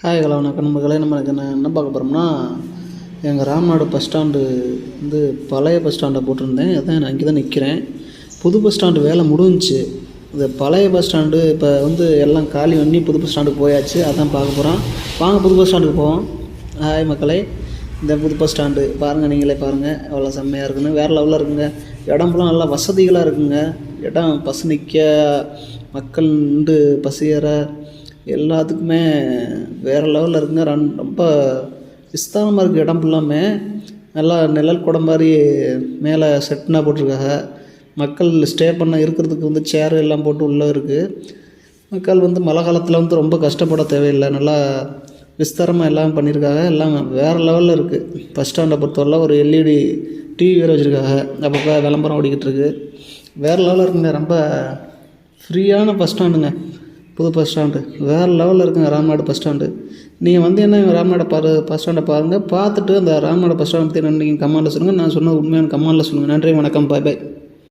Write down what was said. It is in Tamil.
ஹாய் ஹலோ வணக்கம் நண்பர்களே. நம்ம என்ன பார்க்க போகிறோம்னா, எங்கள் ராம்நாடு பஸ் ஸ்டாண்டு வந்து பழைய பஸ் ஸ்டாண்டை போட்டிருந்தேன். அதான் நான் இங்கே தான் நிற்கிறேன். புது பஸ் ஸ்டாண்டு வேலை முடிஞ்சிச்சு. இந்த பழைய பஸ் ஸ்டாண்டு இப்போ எல்லாம் காலி பண்ணி புது பஸ் ஸ்டாண்டுக்கு போயாச்சு. அதான் பார்க்க போகிறோம். வாங்க புது பஸ் ஸ்டாண்டுக்கு போவோம். ஹாய் மக்களே, இந்த புது பஸ் ஸ்டாண்டு பாருங்கள், நீங்களே பாருங்கள் எவ்வளோ செம்மையாக இருக்குன்னு. வேறு லெவலில் இருக்குங்க. இடம்லாம் நல்லா வசதிகளாக இருக்குங்க. இடம் பஸ் நிற்க, மக்கள் நின்று பஸ் ஏற எல்லாத்துக்குமே வேறு லெவலில் இருக்குங்க. ரொம்ப விஸ்தாரமாக இருக்குது. இடம் ஃபுல்லாமே நல்லா நிழல் குடம் மாதிரி மேலே செட்னா போட்டிருக்காங்க. மக்கள் ஸ்டே பண்ண இருக்கிறதுக்கு சேர் எல்லாம் போட்டு உள்ளே இருக்குது. மக்கள் மழை காலத்தில் ரொம்ப கஷ்டப்பட தேவையில்லை. நல்லா விஸ்தாரமாக எல்லாம் பண்ணியிருக்காங்க. எல்லாம் வேறு லெவலில் இருக்குது. பஸ் ஸ்டாண்டை பொறுத்தவரை ஒரு எல்இடி டிவி வேறு வச்சுருக்காங்க. அப்பப்போ விளம்பரம் ஓடிக்கிட்டு இருக்குது. வேறு லெவலில் இருக்குங்க. ரொம்ப ஃப்ரீயான பஸ் ஸ்டாண்டுங்க புது பஸ் ஸ்டாண்டு. வேறு லெவலில் இருக்குங்க ராம்நாடு பஸ் ஸ்டாண்டு. நீங்கள் என்ன ராம்நாடு பஸ் ஸ்டாண்டை பாருங்கள். பார்த்துட்டு அந்த ராம்நாடு பஸ் ஸ்டாண்டை பற்றி நீங்கள் கமெண்ட்டில் சொல்லுங்கள். நான் சொன்னது உண்மையான கமெண்ட்டில் சொல்லுங்கள். நன்றி, வணக்கம், பாய் பாய்.